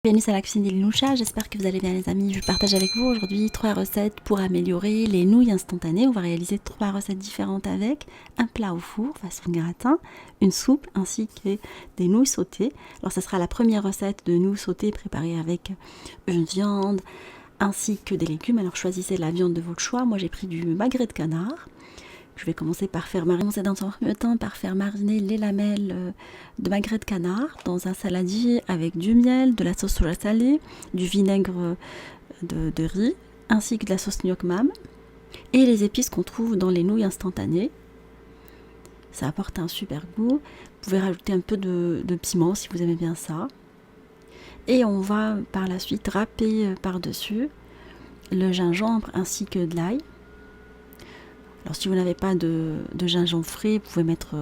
Bienvenue à la cuisine d'Ilinoucha, j'espère que vous allez bien les amis. Je partage avec vous aujourd'hui 3 recettes pour améliorer les nouilles instantanées. On va réaliser 3 recettes différentes avec un plat au four façon gratin, une soupe ainsi que des nouilles sautées. Alors ça sera la première recette de nouilles sautées préparée avec une viande ainsi que des légumes. Alors choisissez la viande de votre choix. Moi j'ai pris du magret de canard. Je vais commencer par faire mariner dans un premier temps par faire mariner les lamelles de magret de canard dans un saladier avec du miel, de la sauce soja salée, du vinaigre de riz, ainsi que de la sauce gnoc mam et les épices qu'on trouve dans les nouilles instantanées. Ça apporte un super goût. Vous pouvez rajouter un peu de piment si vous aimez bien ça. Et on va par la suite râper par-dessus le gingembre ainsi que de l'ail. Alors si vous n'avez pas de gingembre frais, vous pouvez mettre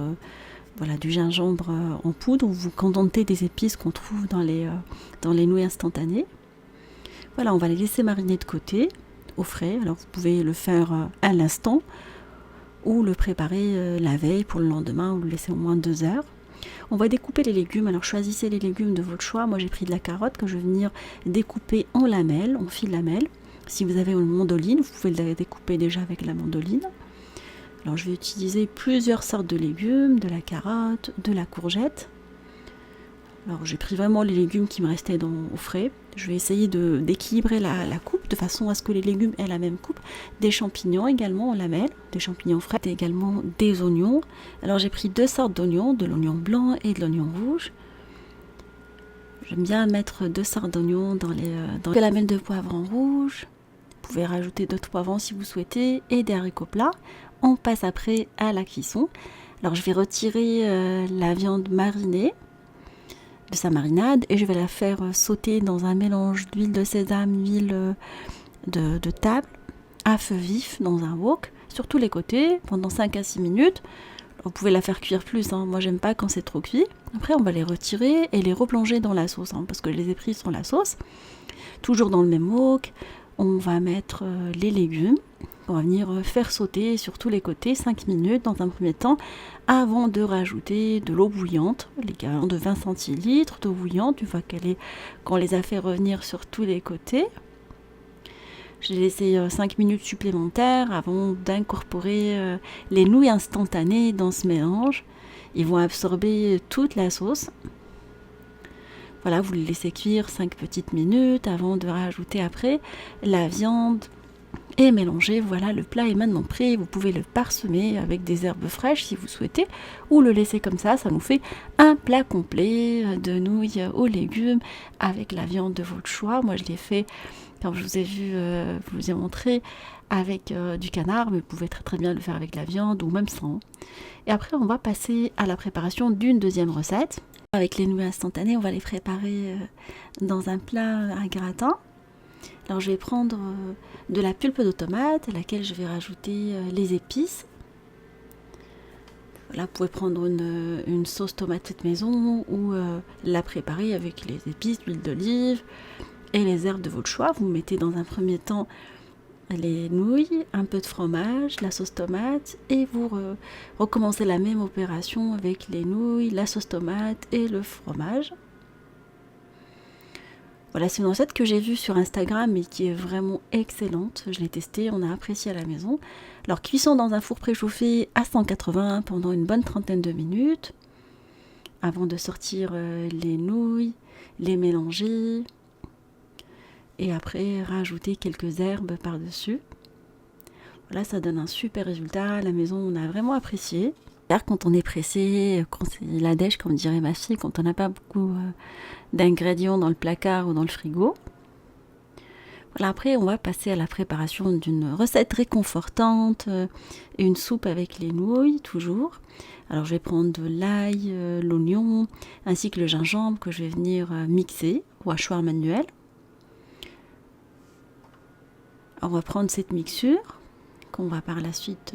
du gingembre en poudre ou vous contenter des épices qu'on trouve dans les nouilles instantanées. Voilà, on va les laisser mariner de côté au frais. Alors vous pouvez le faire à l'instant ou le préparer la veille pour le lendemain ou le laisser au moins 2 heures. On va découper les légumes. Alors choisissez les légumes de votre choix. Moi j'ai pris de la carotte que je vais venir découper en lamelles, en fil lamelles. Si vous avez une mandoline, vous pouvez la découper déjà avec la mandoline. Alors je vais utiliser plusieurs sortes de légumes, de la carotte, de la courgette. Alors j'ai pris vraiment les légumes qui me restaient au frais. Je vais essayer d'équilibrer la coupe de façon à ce que les légumes aient la même coupe. Des champignons également en lamelles, des champignons frais, et également des oignons. Alors j'ai pris 2 sortes d'oignons, de l'oignon blanc et de l'oignon rouge. J'aime bien mettre 2 sortes d'oignons dans les lamelles de poivron rouge. Vous pouvez rajouter d'autres poivrons si vous souhaitez et des haricots plats. On passe après à la cuisson. Alors je vais retirer la viande marinée de sa marinade et je vais la faire sauter dans un mélange d'huile de sésame, d'huile de table à feu vif dans un wok sur tous les côtés pendant 5 à 6 minutes. Vous pouvez la faire cuire plus, moi j'aime pas quand c'est trop cuit. Après on va les retirer et les replonger dans la sauce parce que je les ai pris sur la sauce. Toujours dans le même wok, on va mettre les légumes. On va venir faire sauter sur tous les côtés 5 minutes dans un premier temps avant de rajouter de l'eau bouillante, l'équivalent de 20 centilitres d'eau bouillante, une fois qu'on les a fait revenir sur tous les côtés. J'ai laissé 5 minutes supplémentaires avant d'incorporer les nouilles instantanées dans ce mélange. Ils vont absorber toute la sauce. Voilà, vous les laissez cuire 5 petites minutes avant de rajouter après la viande et mélanger. Voilà, le plat est maintenant prêt. Vous pouvez le parsemer avec des herbes fraîches si vous souhaitez ou le laisser comme ça. Ça nous fait un plat complet de nouilles aux légumes avec la viande de votre choix. Moi je l'ai fait, comme je vous ai vu, je vous ai montré avec du canard, mais vous pouvez très très bien le faire avec la viande ou même sans. Et après on va passer à la préparation d'une deuxième recette. Avec les nouilles instantanées, on va les préparer dans un plat à gratin. Alors je vais prendre de la pulpe de tomate à laquelle je vais rajouter les épices. Voilà, vous pouvez prendre une sauce tomate toute maison ou la préparer avec les épices, l'huile d'olive et les herbes de votre choix. Vous mettez dans un premier temps les nouilles, un peu de fromage, la sauce tomate et vous recommencez la même opération avec les nouilles, la sauce tomate et le fromage. Voilà, c'est une recette que j'ai vue sur Instagram et qui est vraiment excellente. Je l'ai testée, on a apprécié à la maison. Alors, cuisson dans un four préchauffé à 180 pendant une bonne trentaine de minutes. Avant de sortir les nouilles, les mélanger. Et après, rajouter quelques herbes par-dessus. Voilà, ça donne un super résultat. À la maison, on a vraiment apprécié. Quand on est pressé, quand c'est la dèche, comme dirait ma fille, quand on n'a pas beaucoup d'ingrédients dans le placard ou dans le frigo. Voilà, après on va passer à la préparation d'une recette réconfortante, une soupe avec les nouilles toujours. Alors je vais prendre de l'ail, l'oignon ainsi que le gingembre que je vais venir mixer au hachoir manuel. Alors, on va prendre cette mixture qu'on va par la suite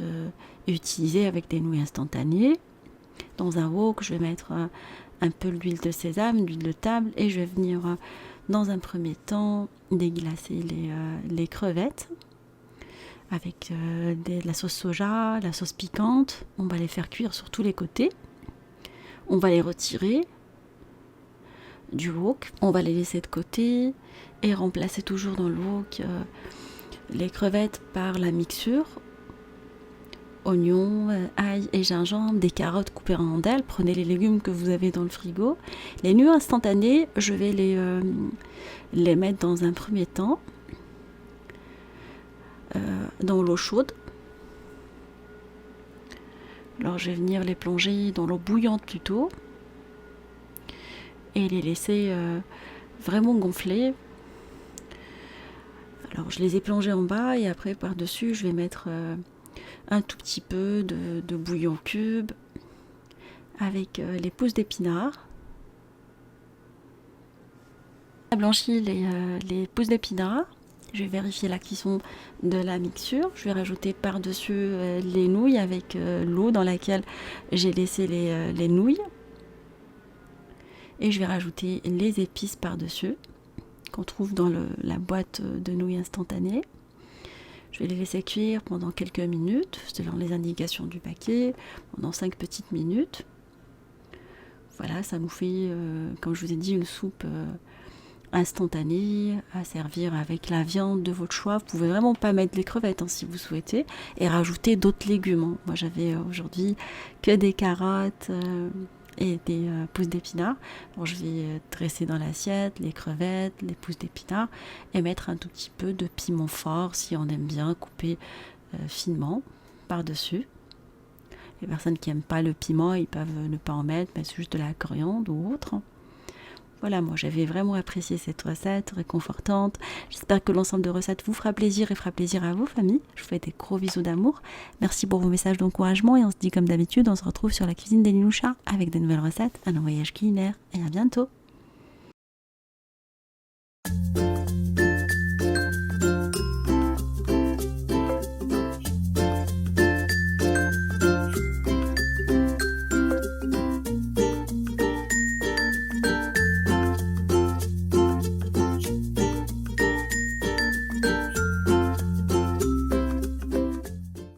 utiliser avec des nouilles instantanées. Dans un wok, je vais mettre un peu d'huile de sésame, d'huile de table et je vais venir dans un premier temps déglacer les crevettes avec de la sauce soja, la sauce piquante. On va les faire cuire sur tous les côtés. On va les retirer. du wok. On va les laisser de côté et remplacer toujours dans le wok les crevettes par la mixture. Oignons, ail et gingembre, des carottes coupées en rondelles. Prenez les légumes que vous avez dans le frigo. Les nouilles instantanées, je vais les mettre dans un premier temps dans l'eau chaude. Alors je vais venir les plonger dans l'eau bouillante plutôt et les laisser vraiment gonfler. Alors je les ai plongés en bas et après par-dessus je vais mettre un tout petit peu de bouillon cube avec les pousses d'épinards. J'ai blanchi les pousses d'épinards. Je vais vérifier la cuisson de la mixture. Je vais rajouter par-dessus les nouilles avec l'eau dans laquelle j'ai laissé les nouilles. Et je vais rajouter les épices par-dessus qu'on trouve dans la boîte de nouilles instantanées. Je vais les laisser cuire pendant quelques minutes, selon les indications du paquet, pendant 5 petites minutes. Voilà, ça nous fait, comme je vous ai dit, une soupe instantanée à servir avec la viande de votre choix. Vous pouvez vraiment pas mettre les crevettes si vous souhaitez et rajouter d'autres légumes. Moi j'avais aujourd'hui que des carottes et des pousses d'épinards. Bon, je vais dresser dans l'assiette les crevettes, les pousses d'épinards et mettre un tout petit peu de piment fort si on aime bien couper finement par-dessus. Les personnes qui n'aiment pas le piment, ils peuvent ne pas en mettre, mais c'est juste de la coriandre ou autre. Voilà, moi j'avais vraiment apprécié cette recette réconfortante. J'espère que l'ensemble de recettes vous fera plaisir et fera plaisir à vos familles. Je vous fais des gros bisous d'amour. Merci pour vos messages d'encouragement et on se dit comme d'habitude, on se retrouve sur la cuisine des Nilouchas avec de nouvelles recettes, un voyage culinaire et à bientôt.